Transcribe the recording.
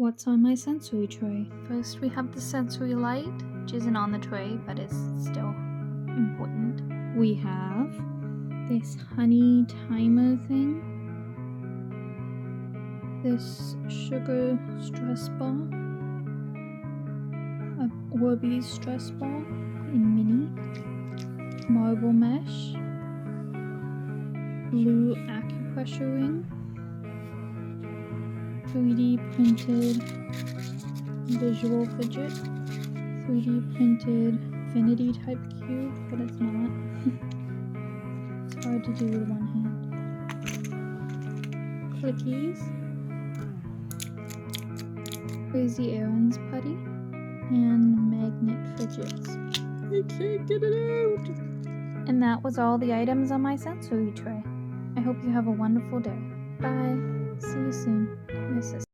What's on my sensory tray? First, we have the sensory light, which isn't on the tray, but is still important. We have this honey timer thing, this sugar stress ball, a Orbeez stress ball in mini, marble mesh, blue acupressure ring, 3D printed visual fidget, 3D printed infinity type cube, but it's not. It's hard to do with one hand. Clickies, Crazy Aaron's putty, and magnet fidgets. I can't get it out! And that was all the items on my sensory tray. I hope you have a wonderful day. Bye. See you soon. Your sister.